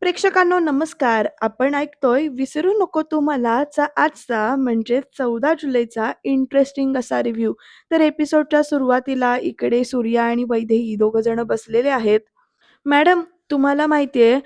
प्रेक्षकांनो नमस्कार. आपण ऐकतोय "विसरू नको तू मला"चा आजचा म्हणजे 14 जुलैचा इंटरेस्टिंग असा रिव्ह्यू. तर एपिसोडच्या सुरुवातीला इकडे सूर्या आणि वैदेही दोघं जण बसलेले आहेत. मॅडम, तुम्हाला माहिती आहे,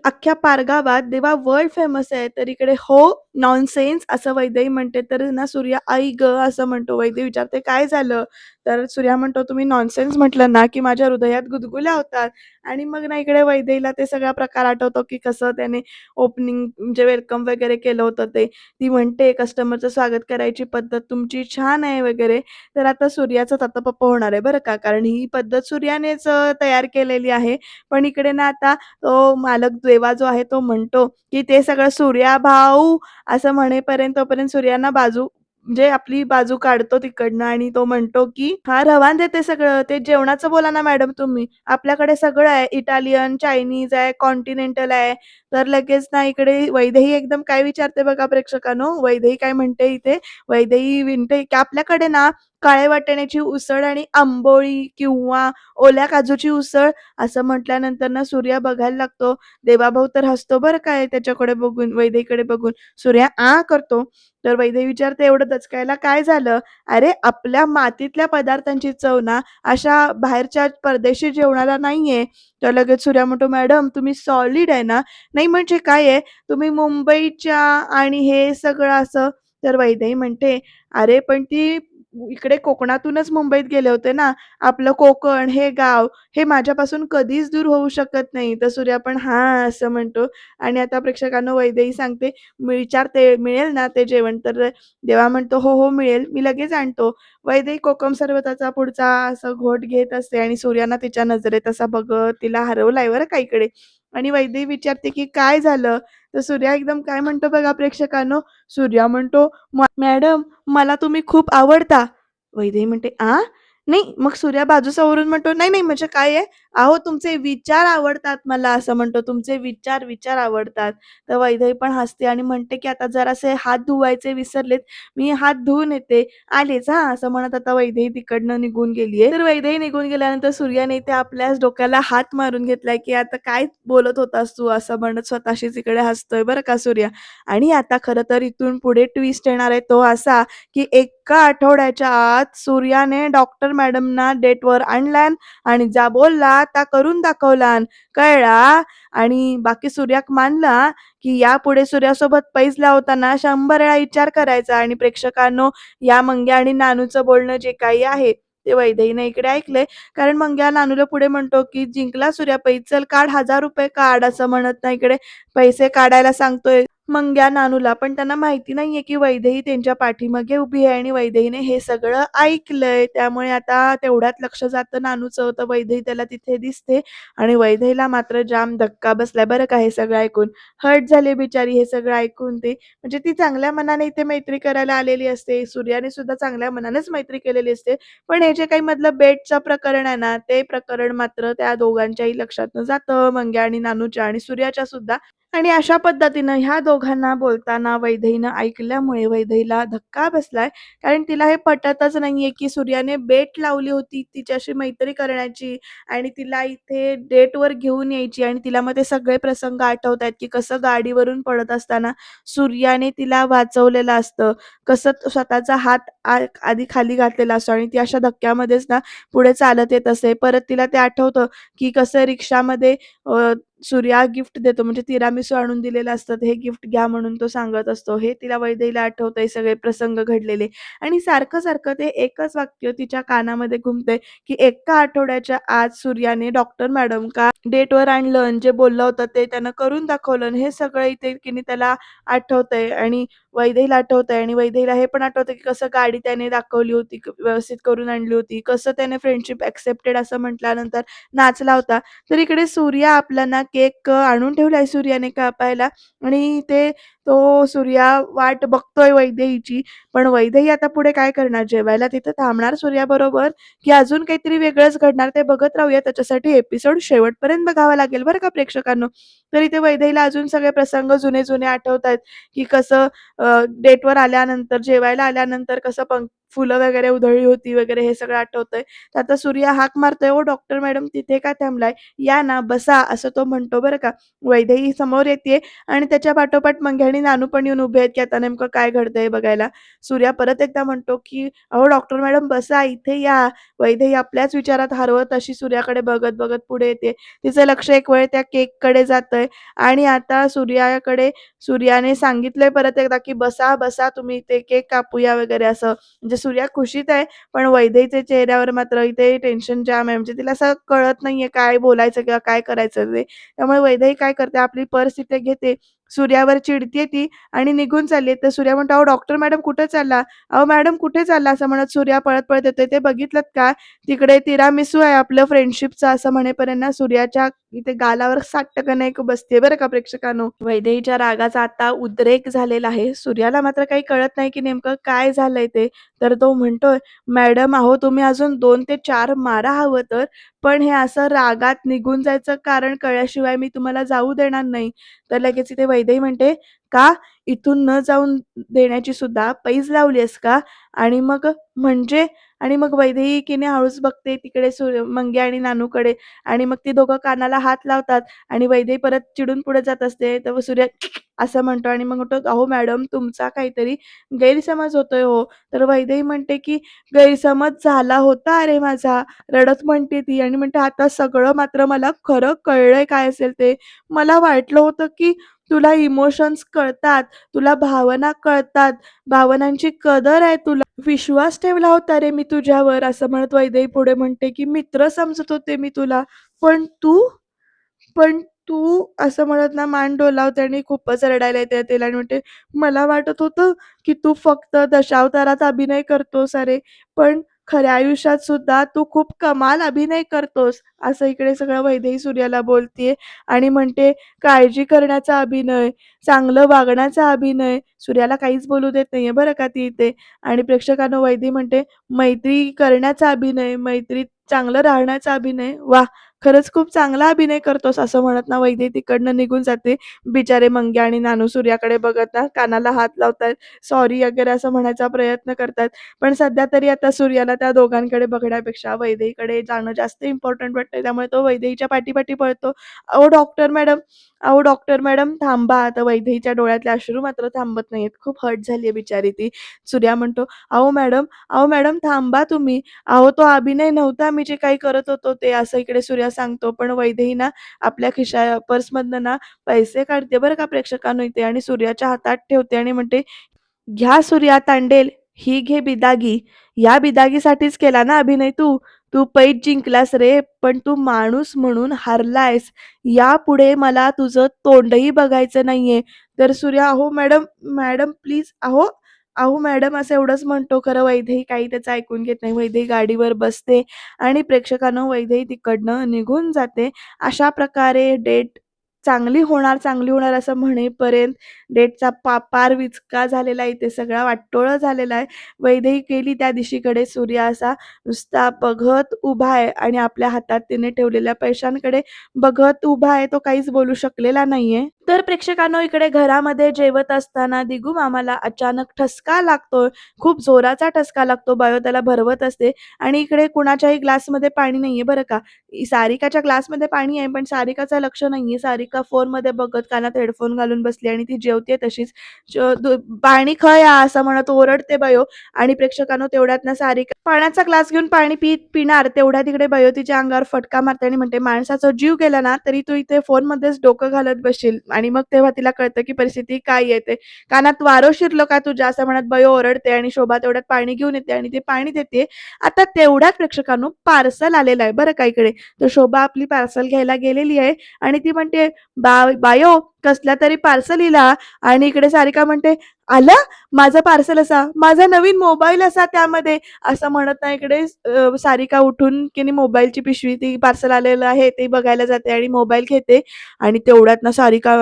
अख्ख्या पारगावात देवा वर्ल्ड फेमस आहे. तर इकडे "हो, नॉनसेन्स" असं वैदेही म्हणते. तर ना सूर्या "आई गं!" असं म्हणतो. वैदेही विचारते, "काय झालं?" तर सूर्या म्हणतो, "तुम्ही नॉनसेन्स म्हटलं ना, की माझ्या हृदयात गुदगुल्या होतात." आणि मग ना इकडे वैदेहीला ते सगळा प्रकार आठवतो, की कसं त्याने ओपनिंग म्हणजे वेलकम वगैरे केलं होतं ते. ती म्हणते, "कस्टमरचं स्वागत करायची पद्धत तुमची छान आहे" वगैरे. तर आता सूर्याचा तातापप्पा होणार आहे बरं का, कारण ही पद्धत सूर्यानेच तयार केलेली आहे. पण इकडे ना आता तो मालक देवा जो आहे तो म्हणतो, की "ते सगळं सूर्या भाऊ" असं म्हणेपर्यंत तोपर्यंत सूर्या बाजू म्हणजे आपली बाजू काढतो तिकडनं आणि तो म्हणतो, की "हां, रवान देते सगळं. ते जेवणाचं बोला ना मॅडम तुम्ही. आपल्याकडे सगळं आहे. इटालियन, चायनीज आहे, कॉन्टिनेंटल आहे." तर लगेच ना इकडे वैदेही एकदम काय विचारते बघा प्रेक्षकांनो, वैदेही काय म्हणते इथे, वैदेही विनते, की "आपल्याकडे ना काळ्या वाटाण्याची उसळ आणि आंबोळी किंवा ओल्या काजूची उसळ असं म्हटल्यानंतर ना सूर्या बघायला लागतो. देवाभाऊ तर हसतो बरं काय त्याच्याकडे बघून, वैदेहीकडे बघून. सूर्या "आ" करतो. तर वैदेही विचारते, "एवढं दचकायला काय झालं?" "अरे, आपल्या मातीतल्या पदार्थांची चव ना अशा बाहेरच्या परदेशी जेवणाला नाहीये." तर लगेच सूर्या म्हणतो, "मॅडम तुम्ही सॉलिड आहे ना?" "नाही म्हणजे काय आहे? तुम्ही मुंबईच्या आणि हे सगळं असं." तर वैदेही म्हणते, "अरे, पण ती इकडे कोकणातूनच मुंबईत गेले होते ना. आपलं कोकण हे गाव हे माझ्यापासून कधीच दूर होऊ शकत नाही." तर सूर्या पण "हां" असं म्हणतो आणि आता प्रेक्षकांनो वैदेही सांगते, विचारते, "मिळेल ना ते जेवण?" तर देवा म्हणतो, "हो, हो, मिळेल. मी लगेच आणतो." वैदेही कोकम सरबताचा पुढचा असा घोट घेत असते आणि सूर्याना तिच्या नजरेत असा बघत तिला हरवलाय बरं का इकडे आणि वैदेही विचारते, की "काय झालं?" तर सूर्या एकदम काय म्हणतो बघा प्रेक्षकांनो, सूर्या म्हणतो, "मॅडम मला तुम्ही खूप आवडता." वैदेही म्हणते, "आ?" नाही, मग सूर्या बाजूसावरून म्हणतो, "नाही, नाही, म्हणजे काय आहे? अहो, तुमचे विचार आवडतात मला." असं म्हणतो, "तुमचे विचार आवडतात." तर वैदेही पण हसते आणि म्हणते, की "आता जरासे हात धुवायचे विसरलेत, मी हात धुवून येते, आलेच हां." असं म्हणत आता वैदेही तिकडनं निघून गेली तर वैदेही निघून गेल्यानंतर सूर्याने इथे आपल्याच डोक्याला हात मारून घेतलाय, की "आता काय बोलत होतास तू?" असं म्हणत स्वतःशीच इकडे हसतोय बरं का सूर्या. आणि आता खरं तर इथून पुढे ट्विस्ट येणार आहे तो असा, की एका आठवड्याच्या आत सूर्याने डॉक्टर मॅडमना डेटवर आणल्यान आणि जा बोलला ता करून दाखवलान. कळला? आणि बाकी सूर्याक मानला, की यापुढे सूर्यासोबत पैज लावताना 100 वेळा विचार करायचा आणि प्रेक्षकांनो, या मंग्या आणि नानूचं बोलणं जे काही आहे, ते वैदेहीने इकडे ऐकलंय. कारण मंग्या नानूला पुढे म्हणतो, की "जिंकला सूर्या पैज, चल काढ ₹1000 काढ." असं म्हणत ना इकडे पैसे काढायला सांगतोय मंग्या नानूला. पण त्यांना माहिती नाहीये, की वैदेही त्यांच्या पाठीमागे उभी आहे आणि वैदेहीने हे सगळं ऐकलंय. त्यामुळे आता तेवढ्यात लक्ष जातं नानूचं, तर वैदेही त्याला तिथे दिसते आणि वैदेहीला मात्र जाम धक्का बसलाय बरं का हे सगळं ऐकून. हर्ट झाली बिचारी हे सगळं ऐकून ती. म्हणजे ती चांगल्या मनाने इथे मैत्री करायला आलेली असते. सूर्याने सुद्धा चांगल्या मनानेच मैत्री केलेली असते. पण हे जे काही मधलं बेटचं प्रकरण आहे ना, ते प्रकरण मात्र त्या दोघांच्याही लक्षातनं जातं, मंग्या आणि नानूच्या आणि सूर्याच्या सुद्धा. आणि अशा पद्धतीनं ह्या दोघांना बोलताना वैदेहीनं ऐकल्यामुळे वैदेहीला धक्का बसलाय. कारण तिला हे पटतच नाहीये, की सूर्याने बेट लावली होती तिच्याशी मैत्री करण्याची आणि तिला इथे डेटवर घेऊन यायची आणि तिला मग ते सगळे प्रसंग आठवतायत, की कसं गाडीवरून पडत असताना सूर्याने तिला वाचवलेलं असतं. कसं स्वतःचा हात आधी खाली घातलेला असतो आणि ती अशा धक्क्यामध्येच ना पुढे चालत येत असते. परत तिला ते आठवतं, की कसं रिक्षामध्ये सूर्या गिफ्ट देतो म्हणजे तिरामिसू आणून दिलेलं असतं, हे गिफ्ट घ्या म्हणून तो सांगत असतो. हे तिला वैदेहीला आठवतंय सगळे प्रसंग घडलेले आणि सारखं-सारखं ते एकच वाक्य तिच्या कानामध्ये घुमतंय, की एका आठवड्याच्या आत सूर्याने डॉक्टर मॅडम का डेटवर आणलं आणि जे बोललं होतं ते त्यानं करून दाखवलं आणि हे सगळं इथे की नाही त्याला आठवतंय आणि वैदेहीला आठवतंय आणि वैदेहीला हे पण आठवतं, की कसं गाडी त्याने दाखवली होती, व्यवस्थित करून आणली होती. कसं त्याने फ्रेंडशिप एक्सेप्टेड असं म्हटल्यानंतर नाचला होता. तर इकडे सूर्या आपला ना केक आणून ठेवलाय सूर्याने कापायला आणि तो सूर्या वाट बघतोय वैदेहीची. पण वैदेही आता पुढे काय करणार? जेवायला तिथं थांबणार सूर्याबरोबर, की अजून काहीतरी वेगळंच घडणार ते बघत राहूया. त्याच्यासाठी एपिसोड शेवटपर्यंत बघावा लागेल बरं का प्रेक्षकांनो. तर इथे वैदेहीला अजून सगळे प्रसंग जुने-जुने आठवतायत, की कसं डेटवर आल्यानंतर, जेवायला आल्यानंतर कसं फुलं वगैरे उधळली होती वगैरे हे सगळं आठवतंय. तर आता सूर्या हाक मारतोय, "ओ डॉक्टर मॅडम तिथे का थांबलाय? या ना, बसा." असं तो म्हणतो बरं का. वैदेही समोर येते आणि त्याच्या पाठोपाठ मंग्या आणि नानू पण येऊन उभे आहेत, की आता नेमकं काय घडतंय बघायला. सूर्या परत एकदा म्हणतो, की "अहो डॉक्टर मॅडम बसा, इथे या." वैदेही आपल्याच विचारात हरवत अशी सूर्याकडे बघत-बघत पुढे येते. तिचं लक्ष एक वेळ त्या केककडे जातंय आणि आता सूर्याने सांगितलंय परत एकदा, की "बसा, बसा तुम्ही इथे केक कापूया" वगैरे असं. म्हणजे सूर्या खुशीत आहे, पण वैदेहीच्या चेहऱ्यावर मात्र इथे टेन्शन जाम आहे. म्हणजे तिला असं कळत नाहीये काय बोलायचं किंवा काय करायचं ते. त्यामुळे वैदेही काय करते, आपली पर्स तिथे घेते, सूर्यावर चिडतीये ती आणि निघून चालली आहे. तर सूर्या म्हणतो, "अहो डॉक्टर मॅडम कुठे चालला? अहो मॅडम कुठे चालला?" असं म्हणत सूर्या पळत-पळत येतोय. "ते बघितलत का? तिकडे तिरामिसू आहे आपलं फ्रेंडशिपचं." असं म्हणेपर्यंत ना सूर्याच्या इथे गालावर 60% एक बसतीये बरं का प्रेक्षकांनो. वैदेहीच्या रागाचा आता उद्रेक झालेला आहे. सूर्याला मात्र काही कळत नाही, की नेमकं काय झालंय ते. तर तो म्हणतोय, "मॅडम अहो तुम्ही अजून 2 ते 4 मारा हवं तर, पण हे असं रागात निघून जायचं कारण कळल्याशिवाय मी तुम्हाला जाऊ देणार नाही." तर लगेच इथे वैदेही म्हणते, "का? इथून न जाऊन देण्याची सुद्धा पैज लावलीयस का?" आणि मग म्हणजे आणि मग वैदेहीकीने हळूच बघते तिकडे मंग्या आणि नानूकडे आणि मग ती दोघं कानाला हात लावतात आणि वैदेही परत चिडून पुढे जात असते. तेव्हा सूर्य असं म्हणतो आणि मग म्हणतो, "अहो मॅडम तुमचा काहीतरी गैरसमज होतोय हो." तर वैदेही म्हणते, की "गैरसमज झाला होता अरे माझा." रडत म्हणते ती आणि म्हणते, "आता सगळं मात्र मला खरं कळलंय काय असेल ते. मला वाटलं होतं, की तुला इमोशन्स कळतात, तुला भावना कळतात, भावनांची कदर आहे तुला. विश्वास ठेवला होता रे मी तुझ्यावर." असं म्हणत वैदेही पुढे म्हणते, की "मित्र समजत होते मी तुला. पण तू?" पण तू असं म्हणत ना मान डोलावते आणि खूपच रडायला येते तिला आणि म्हणते, "मला वाटत होतं, की तू फक्त दशावतारात अभिनय करतोस अरे, पण खऱ्या आयुष्यात सुद्धा तू खूप कमाल अभिनय करतोस." असं इकडे सगळं वैदेही सूर्याला बोलतीये आणि म्हणते, "काळजी करण्याचा अभिनय, चांगलं वागण्याचा अभिनय." सूर्याला काहीच बोलू देत नाहीये बरं का ती इथे आणि प्रेक्षकांनो वैदेही म्हणते, "मैत्री करण्याचा अभिनय, मैत्रीत चांगलं राहण्याचा अभिनय. वाह! खरंच खूप चांगला अभिनय करतोस." असं म्हणत ना वैदेही तिकडनं निघून जाते. बिचारे मंग्या आणि नानू सूर्याकडे बघत ना कानाला हात लावतायत, सॉरी वगैरे असं म्हणायचा प्रयत्न करतायत. पण सध्या तरी आता सूर्याला त्या दोघांकडे बघण्यापेक्षा वैदेहीकडे जाणं जास्त इम्पोर्टंट वाटतंय. त्यामुळे तो वैदेहीच्या पाठी पळतो. "अहो डॉक्टर मॅडम, अहो डॉक्टर मॅडम थांबा." आता वैदेहीच्या डोळ्यातले अश्रू मात्र थांबत नाहीयेत. खूप हर्ट झालीये बिचारी ती. सूर्या म्हणतो, अहो मॅडम थांबा तुम्ही. अहो, तो अभिनय नव्हता मी जे काही करत होतो ते." असं इकडे सूर्या सांगतो. पण वैदेही ना आपल्या पर्समधनं ना पैसे काढते बरं का प्रेक्षकांनो इथे आणि सूर्याच्या हातात ठेवते आणि म्हणते, "घ्या सूर्या तांडेल, ही घे बिदागी. या बिदागीसाठीच केला ना अभिनय तू. तू पैज जिंकलास रे, पण तू माणूस म्हणून हारलायस. यापुढे मला तुझं तोंडही बघायचं नाहीये." तर सूर्या, "अहो मॅडम, मॅडम प्लीज अहो, अहो मॅडम" असं एवढंच म्हणतो. खरं वैदेही काही त्याचं ऐकून घेत नाही. वैदेही गाडीवर बसते आणि प्रेक्षकांनो वैदेही तिकडनं निघून जाते. अशा प्रकारे डेट चांगली होणार असं म्हणेपर्यंत डेटचा पार विचका झालेला आहे. इथे सगळा वाटोळं झालेला आहे. वैदेही गेली त्या दिशेकडे. सूर्य असा नुसता बघत उभा आहे आणि आपल्या हातात तिने ठेवलेल्या पैशांकडे बघत उभा आहे. तो काहीच बोलू शकलेला नाहीये. तर प्रेक्षकांनो इकडे घरामध्ये जेवत असताना दिगू मामाला अचानक ठसका लागतोय. खूप जोराचा ठसका लागतो. बायो त्याला भरवत असते आणि इकडे कुणाच्याही ग्लासमध्ये पाणी नाहीये बरं का. सारिकाच्या ग्लासमध्ये पाणी आहे, पण सारिकाचं लक्ष नाहीये. सारिका फोनमध्ये बघत कानात हेडफोन घालून बसली आणि ती जेवतेय तशीच. "पाणी खा" असं म्हणत ओरडते बयो आणि प्रेक्षकांनो तेवढ्यात ना सारिका पाण्याचा ग्लास घेऊन पाणी पिणार तेवढ्या तिकडे बयो तिच्या अंगावर फटका मारते आणि म्हणते, "माणसाचा जीव गेला ना, तरी तू इथे फोनमध्येच डोकं घालत बसशील." आणि मग तेव्हा तिला कळतं, की परिस्थिती काय येते. "कानात वारं शिरलं का तुझ्या?" असं म्हणत बयो ओरडते आणि शोभा तेवढ्यात पाणी घेऊन येते आणि ते पाणी देते. आता तेवढ्यात प्रेक्षकांनो पार्सल आलेलं आहे बरं का इकडे. तर शोभा आपली पार्सल घ्यायला गेलेली आहे आणि ती म्हणते, बायो कसला तरी पार्सल इला." आणि इकडे सारिका म्हणते, "आलं? माझं पार्सल असा, माझा नवीन मोबाईल असा त्यामध्ये." असं म्हणत ना इकडे सारिका उठून की नाही मोबाईलची पिशवी ती पार्सल आलेलं आहे ते बघायला जाते आणि मोबाईल घेते आणि तेवढ्यात ना सारिका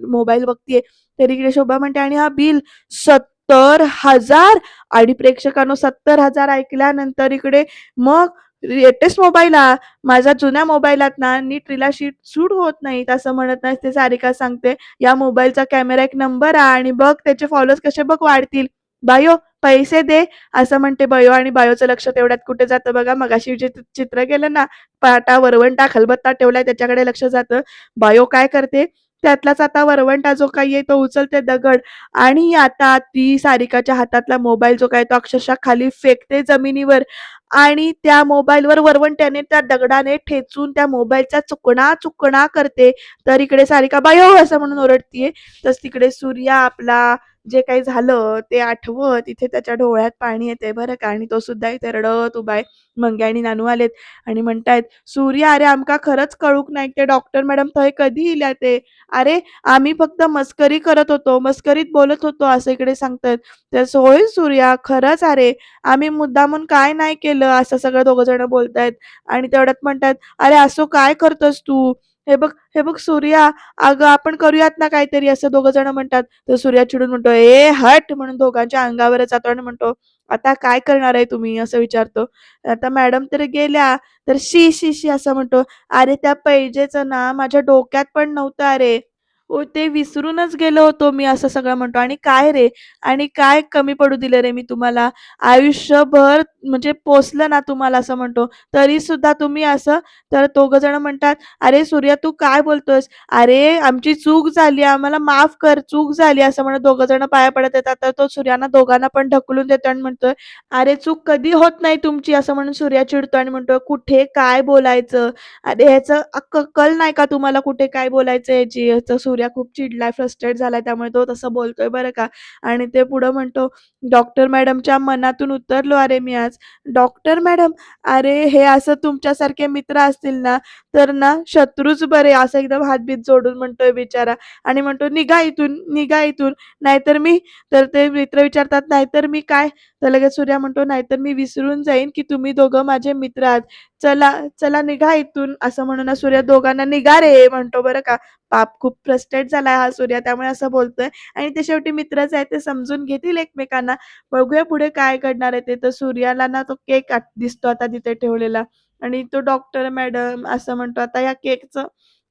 मोबाईल बघतीये. तर इकडे शोभा म्हणते, "आणि हा बिल 70,000." आणि प्रेक्षकांनो 70,000 ऐकल्यानंतर इकडे मग लेटेस्ट मोबाईल हा. माझ्या जुन्या मोबाईलात ना नीट रील शूट होत नाहीत असं म्हणत नाही ते सारिका सांगते. "या मोबाईलचा कॅमेरा एक नंबर आहे आणि बघ त्याचे फॉलोअर्स कसे बघ वाढतील." बायो पैसे दे असं म्हणते बायो आणि बायोचं लक्ष तेवढ्यात कुठे जातं बघा. मगाशी जे चित्र केलं ना, पाटा, वरवंटा, खलबत्ता ठेवलाय त्याच्याकडे लक्ष जातं. बायो काय करते, त्यातलाच आता वरवंटा जो काही आहे तो उचलते दगड आणि आता ती सारिकाच्या हातातला मोबाईल जो काय तो अक्षरशः खाली फेकते जमिनीवर आणि त्या मोबाईलवर वरवंट्याने त्या दगडाने ठेचून त्या मोबाईलचा चुकणा करते. तर इकडे सारिका "बायो" असं म्हणून ओरडतीये. तसं तिकडे सूर्या आपला जे काही झालं ते आठवत इथे त्याच्या डोळ्यात पाणी येतंय बरं का आणि तो सुद्धा इथे रडत उभा आहे. मंग्या आणि नानू आलेत आणि म्हणतायत, "सूर्या अरे आमका खरंच कळूक नाही ते डॉक्टर मॅडम थंय कधी इल्या ते. अरे आम्ही फक्त मस्करी करत होतो, मस्करीत बोलत होतो." असं इकडे सांगतायत. तर "होय सूर्या खरंच अरे आम्ही मुद्दामून काय नाही केलं." असं सगळं दोघं जण बोलतायत आणि तेवढ्यात म्हणतायत, "अरे असं काय करतोस तू? हे बघ सूर्या, अगं आपण करूयात ना काहीतरी." असं दोघं जण म्हणतात. तर सूर्या चिडून म्हणतो, "ए हट!" म्हणून दोघांच्या अंगावरच जातो आणि म्हणतो, "आता काय करणार आहे तुम्ही?" असं विचारतो. आता मॅडम तर गेल्या, तर शी, शी, शी असं म्हणतो. "अरे त्या पैजेचं ना माझ्या डोक्यात पण नव्हतं अरे. ओ ते विसरूनच गेलो होतो मी." असं सगळं म्हणतो. "आणि काय रे? आणि काय कमी पडू दिलं रे मी तुम्हाला? आयुष्यभर म्हणजे पोसलं ना तुम्हाला." असं म्हणतो. "तरी सुद्धा तुम्ही असं." तर दोघं जण म्हणतात, "अरे सूर्या तू काय बोलतोयस? अरे आमची चूक झाली, आम्हाला माफ कर, चूक झाली." असं म्हणत दोघं जण पाया पडत येतात. तर तो सूर्याना दोघांना पण ढकलून देतो आणि म्हणतोय, "अरे चूक कधी होत नाही तुमची." असं म्हणून सूर्या चिडतो आणि म्हणतो, "कुठे काय बोलायचं? अरे ह्याचं अक्कल नाही का तुम्हाला कुठे काय बोलायचं याची?" तर सूर्या खूप चिडलाय, फ्रस्ट्रेट झालाय त्यामुळे तो तसं बोलतोय बरं का. आणि ते पुढं म्हणतो, "डॉक्टर मॅडमच्या मनातून उतरलो अरे मी आज." "Doctor madam? अरे हे असं तुमच्यासारखे मित्र असतील ना, तर ना शत्रूच बरे." असं एकदम हातबीत जोडून म्हणतोय बिचारा आणि म्हणतो, "निघा इथून, निघा इथून, नाहीतर मी." तर ते मित्र विचारतात, "नाहीतर मी काय?" तर लगेच सूर्या म्हणतो, "नाहीतर मी विसरून जाईन की तुम्ही दोघं माझे मित्र आहात. चला, चला निघा इथून." असं म्हणून ना सूर्या दोघांना "निघा रे" म्हणतो बरं का. पाप खूप फ्रस्ट्रेट झालाय हा सूर्या त्यामुळे असं बोलतोय आणि ते शेवटी मित्रच आहेत ते समजून घेतील एकमेकांना. बघूया पुढे काय घडणार आहे ते. तर सूर्याला ना तो केक दिसतो आता तिथे ठेवलेला आणि तो डॉक्टर मॅडम असं म्हणतो, "आता या केकचं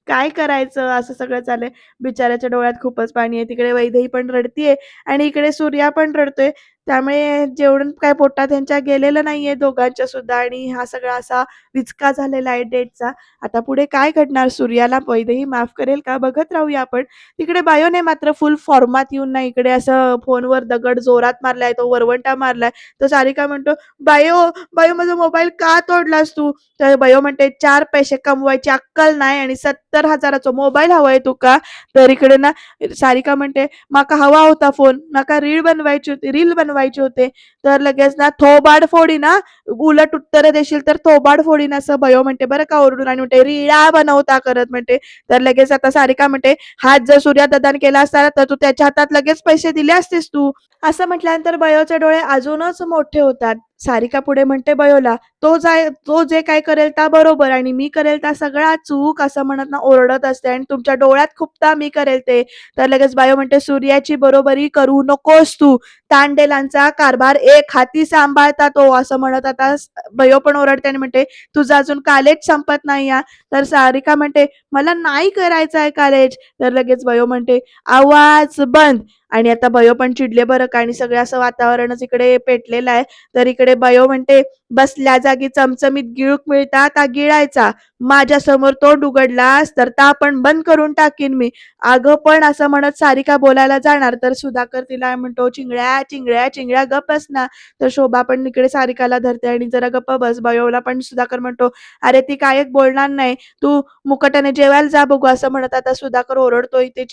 काय करायचं?" असं सगळं चाललंय. बिचाऱ्याच्या डोळ्यात खूपच पाणी आहे. तिकडे वैदेही पण रडतीये आणि इकडे सूर्या पण रडतोय. त्यामुळे जेवण काय पोटात ह्यांच्या गेलेलं नाहीये दोघांच्या सुद्धा आणि हा सगळा असा विचका झालेला आहे डेटचा. आता पुढे काय घडणार? सूर्याला वैदेही माफ करेल का? बघत राहूया आपण. तिकडे बायोने मात्र फुल फॉर्मात येऊन ना इकडे असं फोनवर दगड जोरात मारलाय, तो वरवंटा मारलाय. तर सारिका म्हणतो, "बायो, बायो माझा मोबाईल का तोडलास तू?" तर बायो म्हणते, "4 पैसे कमवायची अक्कल नाही आणि 70,000 चा मोबाईल हवाय तुका?" तर इकडे ना सारिका म्हणते, "माका हवा होता फोन, माका रील बनवायची होते." तर लगेच ना "थोबाड फोडीन हां, उलट उत्तरं देशील तर थोबाड फोडीन." असं बयो म्हणते बरं का ओरडून आणि म्हणते, "रीळा बनवता करत." म्हणते. तर लगेच आता सारिका म्हणते, "हात जर सूर्यदादाने केला असता तर तू त्याच्या हातात लगेच पैसे दिले असतेस तू." असं म्हटल्यानंतर बयोचे डोळे अजूनच मोठे होतात. सारिका पुढे म्हणते बयोला, तो जे काही करेल त्या बरोबर आणि मी करेल त्या सगळा चूक." असं म्हणत ना ओरडत असते आणि "तुमच्या डोळ्यात खुपता मी करेल ते." तर लगेच बायो म्हणते, "सूर्याची बरोबरी करू नकोस तू. तांडेलांचा कारभार एक हाती सांभाळता तो." असं म्हणत आता बयो पण ओरडते आणि म्हणते, "तुझं अजून कॉलेज संपत नाही हां." तर सारिका म्हणते, "मला नाही करायचं आहे कॉलेज." तर लगेच बयो म्हणते, "आवाज बंद." आणि आता बयो पण चिडले बरं का आणि सगळं असं वातावरणच इकडे पेटलेलं आहे. तर इकडे बयो म्हणते, "बसल्या जागी चमचमीत गिळूक मिळता का गिळायचा? माझ्यासमोर तोंड उघडलास तर पण बंद करून टाकीन मी." "अगं पण" असं म्हणत सारिका बोलायला जाणार तर सुधाकर तिला म्हणतो, "चिंगळ्या, चिंगळ्या, चिंगळ्या गप्प बस ना." तर शोभा पण इकडे सारिकाला धरते आणि "जरा गप्प बस." बयोला पण सुधाकर म्हणतो, "अरे ती काय एक बोलणार नाही. तू मुकाट्याने जेवायला जा बघू." असं म्हणत आता सुधाकर ओरडतो इथे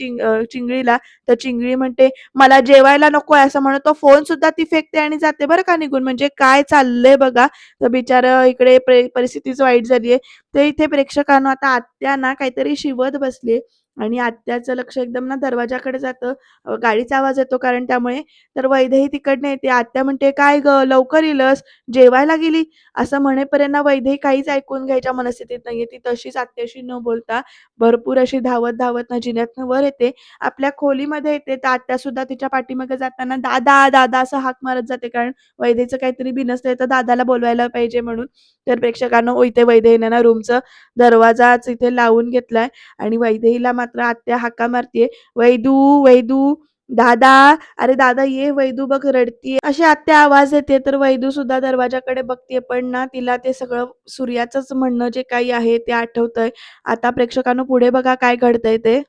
चिंगळीला. तर चिंगळी म्हणते, "मला जेवायला नकोय." असं म्हणत तो फोन सुद्धा ती फेकते आणि जाते बरं का निघून. म्हणजे काय चाललंय बघा. तर बिचारं इकडे परिस्थितीच वाईट झालीये. तर इथे प्रेक्षकांनो आता आत्या ना काहीतरी शिवत बसलीये आणि आत्याचं लक्ष एकदम ना दरवाजाकडे जातं. गाडीचा आवाज येतो कारण त्यामुळे. तर वैदेही तिकडनं येते. आत्या म्हणते, "काय गं लवकर इलस? जेवायला गेली?" असं म्हणेपर्यंत ना वैदेही काहीच ऐकून घ्यायच्या मनस्थितीत नाहीये. ती तशीच आत्याशी न बोलता भरपूर अशी धावत ना जिन्यातनं वर येते. आपल्या खोलीमध्ये येते. तर आत्यासुद्धा तिच्या पाठीमागे जाताना "दादा, दादा" असं हाक मारत जाते. कारण वैदेहीचं काहीतरी बिनसलंय तर दादाला बोलवायला पाहिजे म्हणून. तर प्रेक्षकांनो इथे वैदेहीने ना रूमचा दरवाजाच इथे लावून घेतलाय आणि वैदेहीला मात्र आत्या हाका मारतीये, "वैदू, वैदू." दादा, अरे दादा ये, वैदू बघ रडतीये. अशी आत्या आवाज येते, तर वैदू सुद्धा दरवाजाकडे बघतीये, पण ना तिला ते सगळं सूर्याचंच म्हणणं जे काही आहे ते आठवतंय. आता प्रेक्षकांनो पुढे बघा काय घडतंय ते.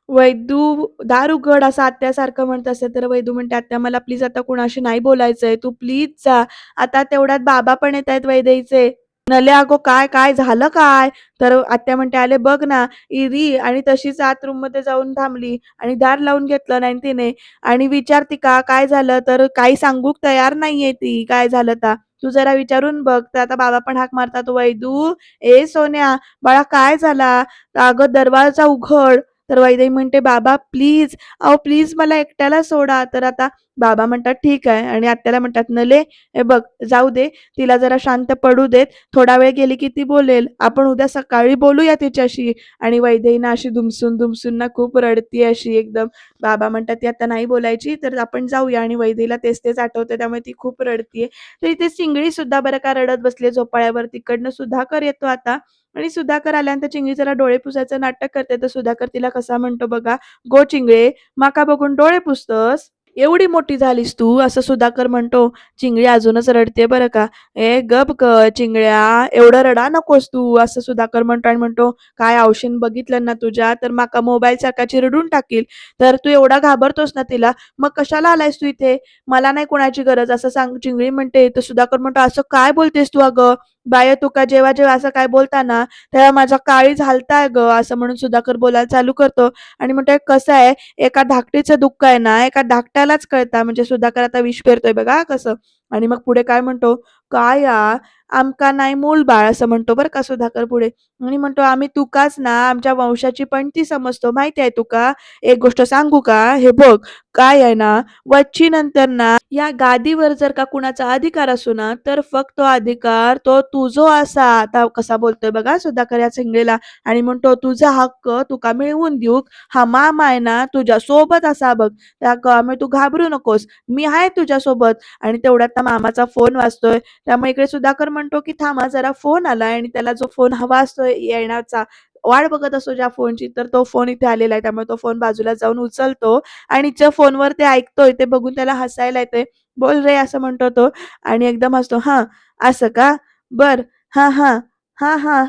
वैदू, दार उघड असं आत्यासारखं म्हणत असते, तर वैदू म्हणते, "आत्या मला प्लीज आता कुणाशी नाही बोलायचंय. तू प्लीज जा." आता तेवढ्यात बाबा पण येतायत वैदेहीचे. "नल्या अगं काय, काय झालं काय?" तर आत्या म्हणते, "आले बघ ना." इरी आणि तशीच आत रूममध्ये जाऊन थांबली आणि दार लावून घेतलं नाही तिने आणि विचारते का, "काय झालं?" तर काही सांगूक तयार नाहीये ती, काय झालं तर. "तू जरा विचारून बघ." तर आता बाबा पण हाक मारतात, "वैदू, ए सोन्या, बाळा काय झाला?" "अगं दरवाजा उघड." तर वैदेही म्हणते, "बाबा प्लीज, अहो प्लीज मला एकट्याला सोडा." तर आता बाबा म्हणतात, "ठीक आहे." आणि आत्याला म्हणतात, "नले, हे बघ जाऊ दे, तिला जरा शांत पडू देत. थोडा वेळ गेली की ती बोलेल. आपण उद्या सकाळी बोलूया तिच्याशी." आणि वैदेही ना अशी दुमसून ना खूप रडतीये अशी एकदम. बाबा म्हणतात, "ती आता नाही बोलायची, तर आपण जाऊया." आणि वैदेहीला तेच आठवतंय त्यामुळे ती खूप रडतीये. तर इथे चिंगळी सुद्धा बरं का रडत बसली झोपाळ्यावर. तिकडनं सुधाकर येतो आता आणि सुधाकर आल्यानंतर चिंगळी जरा डोळे पुसायचं नाटक करते, तर सुधाकर तिला कसा म्हणतो बघा, "गो चिंगळे, माका बघून डोळे पुसतोस? एवढी मोठी झालीस तू," असं सुधाकर म्हणतो. चिंगळी अजूनच रडते बरं का. "ए गप ग चिंगळ्या, एवढं रडा नकोस तू," असं सुधाकर म्हणतो आणि म्हणतो, "काय औषध बघितलं ना तुझ्या, तर माका मोबाईल सारखा चिरडून टाकील. तर तू एवढा घाबरतोस ना तिला, मग कशाला आलायस तू इथे? मला नाही कोणाची गरज," असं सांग चिंगळी म्हणते. तर सुधाकर म्हणतो, "असं काय बोलतेस तू अगं? बाय तुका जेव्हा असं काय बोलता ना, तेव्हा माझा काळीज हलताय गं," असं म्हणून सुधाकर बोलायला चालू करतो आणि म्हणतोय, "कसं आहे, एका धाकटीचं दुःख आहे ना, एका धाकट्यालाच कळतं." म्हणजे सुधाकर आता विष पेरतोय बघा हां कसं. आणि मग पुढे काय म्हणतो, "काय या, आमका नाही मूल-बाळ," असं म्हणतो बरं का सुधाकर पुढे. आणि म्हणतो, "आम्ही तुकाच ना आमच्या वंशाची पणती समजतो. माहिती आहे तुका? एक गोष्ट सांगू का? हे बघ, काय आहे ना, वच्चीनंतर ना या गादीवर जर का कुणाचा अधिकार असो ना, तर फक्त तो अधिकार तो तुझो असा." आता कसा बोलतोय बघा सुधाकर या चिंगळीला आणि म्हणतो, "तुझा हक्क तुका मिळवून देऊक हा मामा आहे ना तुझ्या सोबत असा बघ. त्यामुळे तू घाबरू नकोस. मी आहे तुझ्यासोबत." आणि तेवढ्यात त्या मामाचा फोन वाजतोय. त्यामुळे इकडे सुधाकर म्हणतो, की "थांबा जरा फोन आलाय." आणि त्याला जो फोन हवा असतोय येण्याचा, वाट बघत असतो ज्या फोनची, तर तो फोन इथे आलेला आहे. त्यामुळे तो फोन बाजूला जाऊन उचलतो आणि ज्या फोनवर ते ऐकतोय ते बघून त्याला हसायला येतंय. "बोल रे," असं म्हणतो तो आणि एकदम हसतो. "हां, असं का? बरं. हां, हां. हां, हां.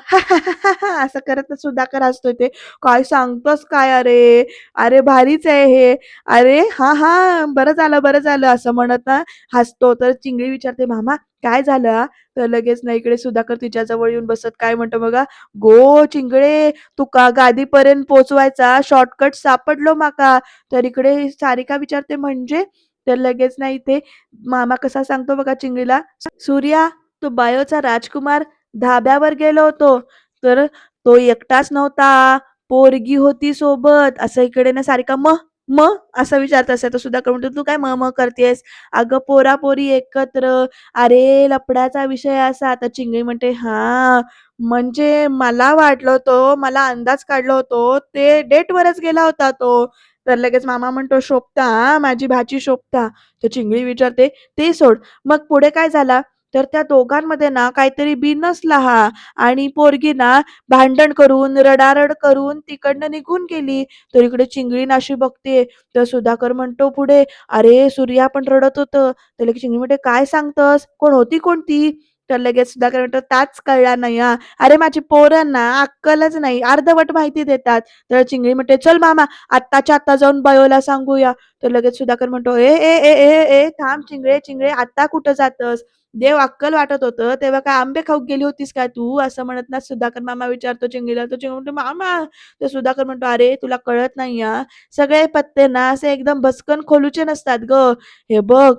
असं करत सुधाकर हसतोय ते. "काय सांगतोस काय अरे? अरे भारीच आहे हे. अरे हां, हां. बरं झालं," असं म्हणत ना हसतो. तर चिंगळी विचारते, "मामा काय झालं हां?" तर लगेच ना इकडे सुधाकर तिच्याजवळ येऊन बसत काय म्हणतो बघा, "गो चिंगळे, तुका गादीपर्यंत पोहोचवायचा शॉर्टकट सापडलो माका." तर इकडे सारिका विचारते, "म्हणजे?" तर लगेच ना इथे मामा कसा सांगतो बघा चिंगळीला, "सूर्या, तो बायोचा राजकुमार धाब्यावर गेलो होतो, तर तो एकटाच नव्हता, पोरगी होती सोबत." असं इकडे ना सारिका, "मग? मग?" असं विचारत असेल तर सुधाकर म्हणतो, "तू काय मग करतेस? अगं पोरा-पोरी एकत्र. अरे लफड्याचा विषय असा." तर चिंगळी म्हणते, "हां, म्हणजे मला वाटलं होतं, मला अंदाज काढला होतो, ते डेटवरच गेला होता तो." तर लगेच मामा म्हणतो, "शोभता हां, माझी भाची शोभता." तर चिंगळी विचारते, "ते सोड, मग पुढे काय झाला?" तर त्या दोघांमध्ये ना काहीतरी बिनसला हा आणि पोरगी ना भांडण करून, रडारड करून तिकडनं निघून गेली. तर इकडे चिंगळी अशी बघते. तर सुधाकर म्हणतो पुढे, "अरे सूर्या पण रडत होतं." तर लगेच चिंगळी म्हणते, "काय सांगतोस? कोण होती कोण ती?" तर लगेच सुधाकर म्हणतो, "त्याच कळला नाही हां. अरे माझी पोरं ना अक्कलच नाही, अर्धवट माहिती देतात." तर चिंगळी म्हणते, "चल मामा, आत्ताच्या आत्ता जाऊन बायोला सांगूया." तर लगेच सुधाकर म्हणतो, "ए, ए, ए, ए, ए, थांब चिंगळे, चिंगळे, आता कुठं जातस? देव अक्कल वाटत होतं, तेव्हा काय आंबे खाऊक गेली होतीस काय तू?" असं म्हणत ना सुधाकर मामा विचारतो चिंगीला. तर चिंगी म्हणतो, "मामा." तर सुधाकर म्हणतो, "अरे तुला कळत नाही हां, सगळे पत्ते ना असे एकदम भसकन खोलूचे नसतात गं. हे बघ,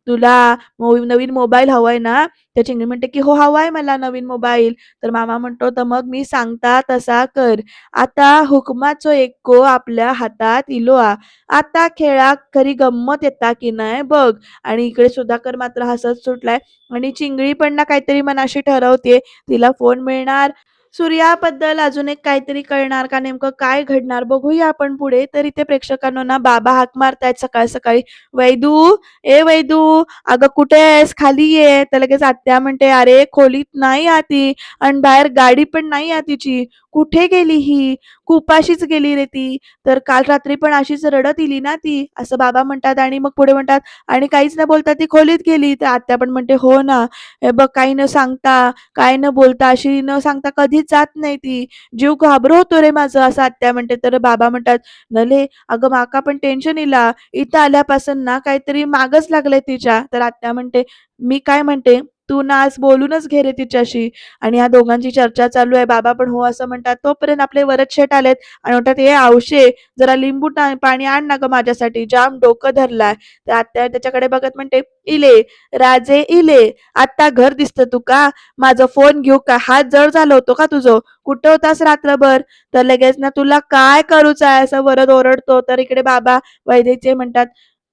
तुला नवीन मोबाईल हवाय ना?" तर चिंगी म्हणते, की "हो, हवाय मला नवीन मोबाईल." तर मामा म्हणतो, "तर मग मी सांगता तसा कर. आता हुकमाचो एक्को आपल्या हातात इलो हा. आता खेळाक खरी गंमत येता की नाही बघ." आणि इकडे सुधाकर मात्र हसत सुटलाय आणि चिंगळी पण ना काहीतरी मनाशी ठरवते, तिला फोन मिळणार. सूर्याबद्दल अजून एक काहीतरी कळणार का नेमकं काय घडणार बघूया आपण पुढे. तर इथे प्रेक्षकांनो ना बाबा हाक मारतायत सकाळी-सकाळी, "वैदू, ए वैदू, अगं कुठे आहेस? खाली ये." तर लगेच आत्या म्हणते, "अरे खोलीत नाही आहे ती आणि बाहेर गाडी पण नाही आहे तिची." "कुठे गेली ही? खूप गेली रे ती. तर काल रात्री पण अशीच रडत इली ना ती." असं बाबा म्हणतात आणि मग पुढे म्हणतात आणि काहीच न बोलता ती खोलीत गेली. तर आत्या पण म्हणते, "हो ना. हे बघ काही न सांगता, काय न बोलता, अशी न सांगता कधीच जात नाही ती. जीव घाबरू होतो रे माझं." असं आत्या म्हणते. तर बाबा म्हणतात, "नले, अगं माका पण टेन्शन इला. इथं आल्यापासून ना काहीतरी मागच लागलंय तिच्या." तर आत्या म्हणते, "मी काय म्हणते, तू ना आज बोलूनच घे रे तिच्याशी." आणि ह्या दोघांची चर्चा चालू आहे. बाबा पण हो असं म्हणतात. तोपर्यंत आपले वरद शेठ आलेत आणि म्हणतात, "ए आवशे, जरा लिंबू पाणी आण ना गं माझ्यासाठी. जाम डोकं धरलाय." तर आत्या त्याच्याकडे बघत म्हणते, "इले, राजे इले. आत्ता घर दिसतं तुका? माझा फोन घेऊ का? हात जड झालं होतं का तुझं? कुठं होतास रात्रभर?" तर लगेच ना, "तुला काय करूच आहे?" असं वरद ओरडतो. तर इकडे बाबा वैदेचे म्हणतात,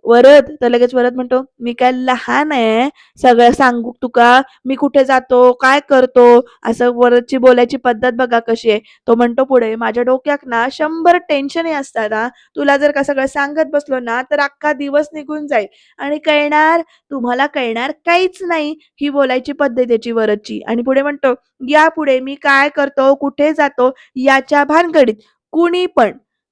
"वरद." तर लगेच वरद म्हणतो, "मी काय लहान आहे सगळं सांगू तुका? मी कुठे जातो, काय करतो?" असं वरदची बोलायची पद्धत बघा कशी आहे. तो म्हणतो पुढे, "माझ्या डोक्यात ना 100 टेन्शने असतात हां. तुला जर का सगळं सांगत बसलो ना, तर अख्खा दिवस निघून जाईल आणि तुम्हाला कळणार काहीच नाही." ही बोलायची पद्धत त्याची वरदची. आणि पुढे म्हणतो, "यापुढे मी काय करतो, कुठे जातो याच्या भानगडीत कुणी पण,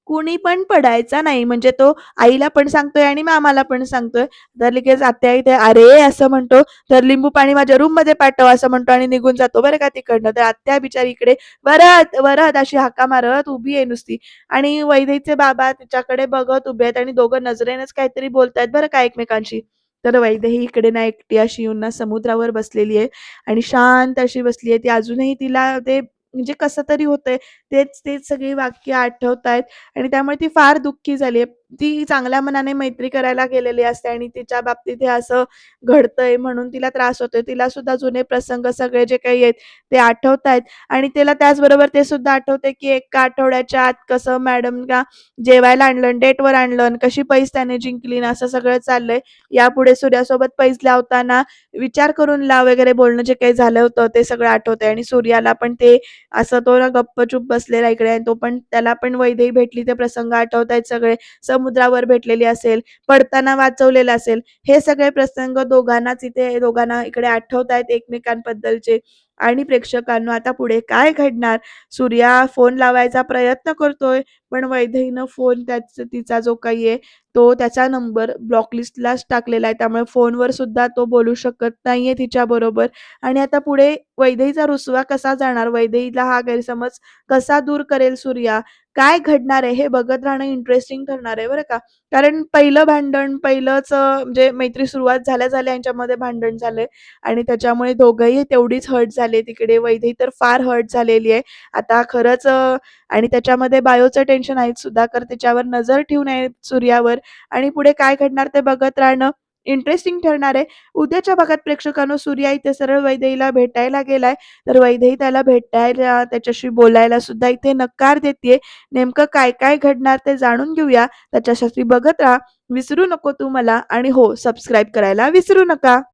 कुणी पण पडायचा नाही." म्हणजे तो आईला पण सांगतोय आणि मामाला पण सांगतोय. तर लगेच आत्या इथे "अरे!" असं म्हणतो, तर "लिंबू पाणी माझ्या रूममध्ये पाठव" असं म्हणतो आणि निघून जातो बरं का तिकडनं. तर आत्या बिचारी इकडे "वरद, वरद" अशी हाका मारत उभी आहे नुसती आणि वैदेहीचे बाबा तिच्याकडे बघत उभे आहेत आणि दोघं नजरेनेच काहीतरी बोलतायत बरं का एकमेकांशी. तर वैदेही इकडे ना एकटी अशी येऊन ना समुद्रावर बसलेली आहे आणि शांत अशी बसली आहे. ती अजूनही तिला ते म्हणजे कसं तरी होतंय. तेच सगळी वाक्य आठवतायत आणि त्यामुळे ती फार दुःखी झाली आहे. ती चांगल्या मनाने मैत्री करायला गेलेली असते आणि तिच्या बाबतीत हे असं घडतंय म्हणून तिला त्रास होतोय. तिला सुद्धा जुने प्रसंग सगळे जे काही आहेत ते आठवतायत आणि तिला त्याचबरोबर ते सुद्धा आठवतंय, की एका आठवड्याच्या आत कसं मॅडमला जेवायला आणलं, डेटवर आणलं आणि कशी पैज त्याने जिंकली आणि असं सगळं चाललंय. यापुढे सूर्यासोबत पैज लावताना विचार करून लाव वगैरे बोलणं जे काही झालं होतं ते सगळं आठवतंय आणि सूर्याला पण ते असं तो ना गप्पचूप बसलेला इकडे आणि तो पण त्याला पण वैदेही भेटली ते प्रसंग आठवतायत सगळे. समुद्रावर भेटलेली असेल, पडताना वाचवलेलं असेल, हे सगळे प्रसंग दोघांना इकडे आठवतायत एकमेकांबद्दलचे. आणि प्रेक्षकांनो आता पुढे काय घडणार? सूर्या फोन लावायचा प्रयत्न करतोय, पण वैदेहीनं फोन तिचा जो काही आहे, तो त्याचा नंबर ब्लॉक लिस्टलाच टाकलेला आहे. त्यामुळे फोनवर सुद्धा तो बोलू शकत नाहीये तिच्याबरोबर. आणि आता पुढे वैदेहीचा रुसवा कसा जाणार? वैदेहीला हा गैरसमज कसा दूर करेल सूर्या? काय घडणार आहे? हे बघत राहणं इंटरेस्टिंग ठरणार आहे बरं का. कारण पहिलं भांडण म्हणजे मैत्री सुरुवात झाल्या-झाल्या यांच्यामध्ये भांडण झालंय आणि त्याच्यामुळे दोघंही तेवढीच हर्ट झाले. तिकडे वैदेही तर फार हर्ट झालेली आहे. आता खरंच आणि त्याच्यामध्ये बायोचं टेन्शन आहेच. सुधाकर तिच्यावर नजर ठेवून आहे सूर्यावर आणि पुढे काय घडणार ते बघत राहणं इंटरेस्टिंग ठरणार आहे. उद्याच्या भागात प्रेक्षकांनो सूर्या इथे सरळ वैदेहीला भेटायला गेलाय. तर वैदेही त्याला भेटायला, त्याच्याशी बोलायला सुद्धा इथे नकार देतेय. नेमकं काय-काय घडणार ते जाणून घेऊया. त्याच्यासाठी बघत राहा. विसरू नको तू मला आणि हो, सबस्क्राईब करायला विसरू नका.